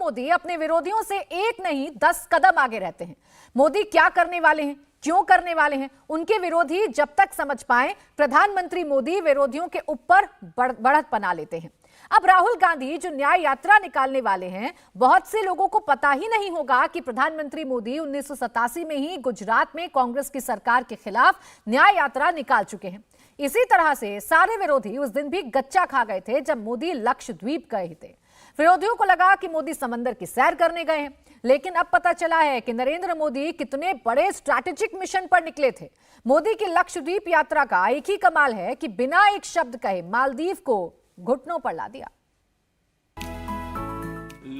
मोदी अपने विरोधियों से एक नहीं 10 कदम आगे रहते हैं। मोदी क्या करने वाले हैं, क्यों करने वाले हैं, उनके विरोधी जब तक समझ पाए, प्रधानमंत्री मोदी विरोधियों के ऊपर बढ़त बना लेते हैं। अब राहुल गांधी जो न्याय यात्रा निकालने वाले हैं, बहुत से लोगों को पता ही नहीं होगा कि प्रधानमंत्री मोदी 1987 में ही गुजरात में कांग्रेस की सरकार के खिलाफ न्याय यात्रा निकाल चुके हैं। इसी तरह से सारे विरोधी उस दिन भी गच्चा खा गए थे जब मोदी लक्षद्वीप गए थे। विरोधियों को लगा कि मोदी समंदर की सैर करने गए हैं, लेकिन अब पता चला है कि नरेंद्र मोदी कितने बड़े स्ट्रैटेजिक मिशन पर निकले थे। मोदी की लक्षद्वीप यात्रा का एक ही कमाल है कि बिना एक शब्द कहे मालदीव को घुटनों पर ला दिया।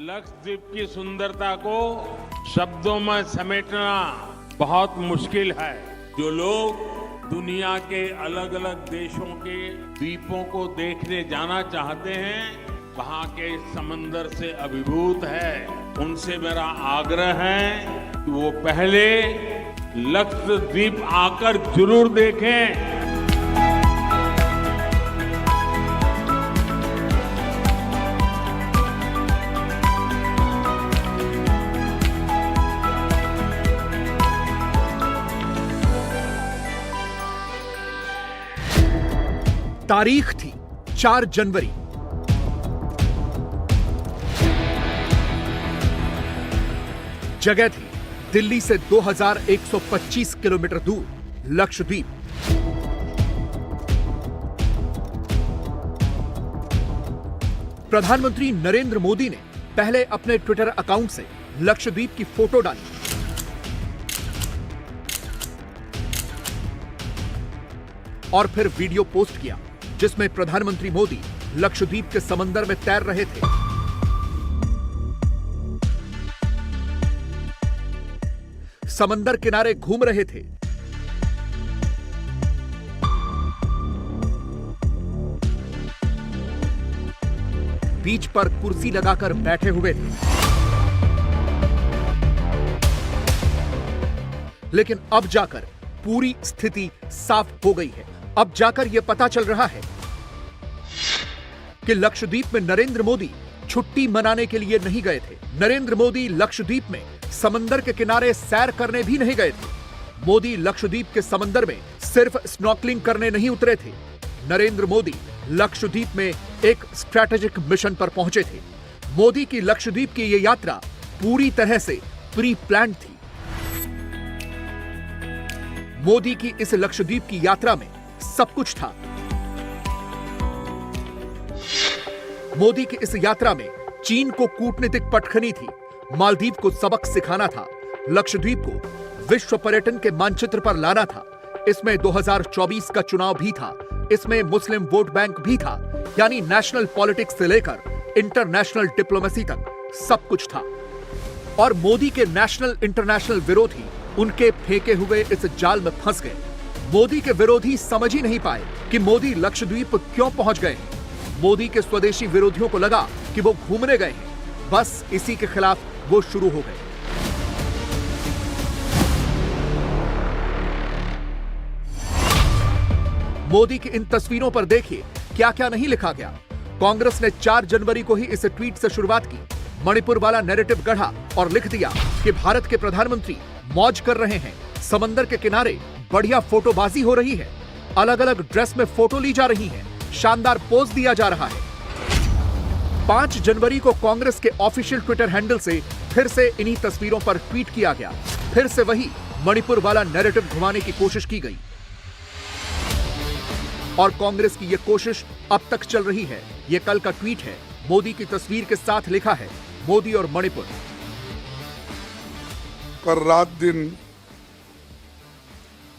लक्षद्वीप की सुंदरता को शब्दों में समेटना बहुत मुश्किल है। जो लोग दुनिया के अलग अलग देशों के द्वीपों को देखने जाना चाहते हैं, वहां के समंदर से अभिभूत है, उनसे मेरा आग्रह है कि वो पहले लक्षद्वीप आकर जरूर देखें। तारीख थी 4 जनवरी। जगह थी दिल्ली से 2125 किलोमीटर दूर लक्षद्वीप। प्रधानमंत्री नरेंद्र मोदी ने पहले अपने ट्विटर अकाउंट से लक्षद्वीप की फोटो डाली, और फिर वीडियो पोस्ट किया जिसमें प्रधानमंत्री मोदी लक्षद्वीप के समंदर में तैर रहे थे। समंदर किनारे घूम रहे थे। बीच पर कुर्सी लगाकर बैठे हुए थे। लेकिन अब जाकर पूरी स्थिति साफ हो गई है। अब जाकर यह पता चल रहा है कि लक्षद्वीप में नरेंद्र मोदी छुट्टी मनाने के लिए नहीं गए थे। नरेंद्र मोदी लक्षद्वीप में समंदर के किनारे सैर करने भी नहीं गए थे। मोदी लक्षद्वीप के समंदर में सिर्फ स्नॉर्कलिंग करने नहीं उतरे थे। नरेंद्र मोदी लक्षद्वीप में एक स्ट्रैटेजिक मिशन पर पहुंचे थे। मोदी की लक्षद्वीप की यह यात्रा पूरी तरह से प्री प्लान्ड थी। मोदी की इस लक्षद्वीप की यात्रा में सब कुछ था। मोदी की इस यात्रा में चीन को कूटनीतिक पटखनी थी, मालदीव को सबक सिखाना था, लक्षद्वीप को विश्व पर्यटन के मानचित्र पर लाना था। इसमें 2024 का चुनाव भी था, इसमें मुस्लिम वोट बैंक भी था, यानी नेशनल पॉलिटिक्स से लेकर इंटरनेशनल डिप्लोमेसी तक सब कुछ था। और मोदी के नेशनल इंटरनेशनल विरोधी उनके फेंके हुए इस जाल में फंस गए। मोदी के विरोधी समझ ही नहीं पाए कि मोदी लक्षद्वीप क्यों पहुंच गए हैं। मोदी के स्वदेशी विरोधियों को लगा कि वो घूमने गए हैं। बस इसी के खिलाफ वो शुरू हो गए। मोदी की इन तस्वीरों पर देखिए क्या क्या नहीं लिखा गया। कांग्रेस ने 4 जनवरी को ही इस ट्वीट से शुरुआत की, मणिपुर वाला नैरेटिव गढ़ा और लिख दिया कि भारत के प्रधानमंत्री मौज कर रहे हैं, समंदर के किनारे बढ़िया फोटोबाजी हो रही है, अलग अलग ड्रेस में फोटो ली जा रही है, शानदार पोज दिया जा रहा है। 5 जनवरी को कांग्रेस के ऑफिशियल ट्विटर हैंडल से फिर से इन्हीं तस्वीरों पर ट्वीट किया गया। फिर से वही मणिपुर वाला नैरेटिव घुमाने की कोशिश की गई। और कांग्रेस की यह कोशिश अब तक चल रही है। यह कल का ट्वीट है, मोदी की तस्वीर के साथ लिखा है मोदी और मणिपुर। पर रात दिन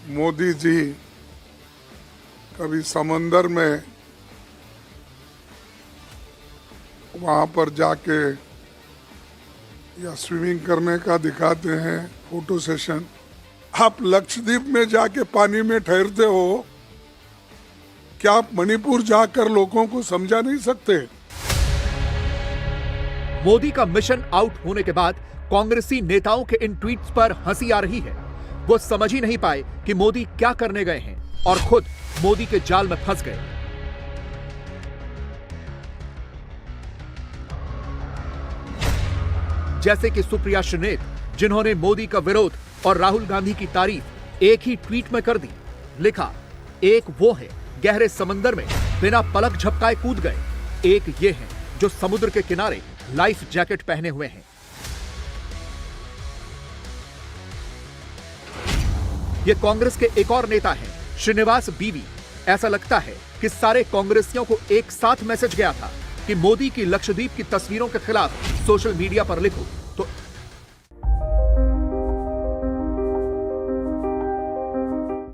मोदी जी कभी समंदर में वहां पर जाके या स्विमिंग करने का दिखाते हैं फोटो सेशन। आप लक्षद्वीप में जाके पानी में ठहरते हो, क्या आप मणिपुर जाकर लोगों को समझा नहीं सकते? मोदी का मिशन आउट होने के बाद कांग्रेसी नेताओं के इन ट्वीट्स पर हंसी आ रही है। वो समझ ही नहीं पाए कि मोदी क्या करने गए हैं और खुद मोदी के जाल में फंस गए। जैसे कि सुप्रिया श्रीनेत, जिन्होंने मोदी का विरोध और राहुल गांधी की तारीफ एक ही ट्वीट में कर दी। लिखा, एक वो है गहरे समंदर में बिना पलक झपकाए कूद गए, एक ये है जो समुद्र के किनारे लाइफ जैकेट पहने हुए हैं। ये कांग्रेस के एक और नेता हैं, श्रीनिवास बीवी। ऐसा लगता है कि सारे कांग्रेसियों को एक साथ मैसेज गया था कि मोदी की लक्षद्वीप की तस्वीरों के खिलाफ सोशल मीडिया पर लिखो।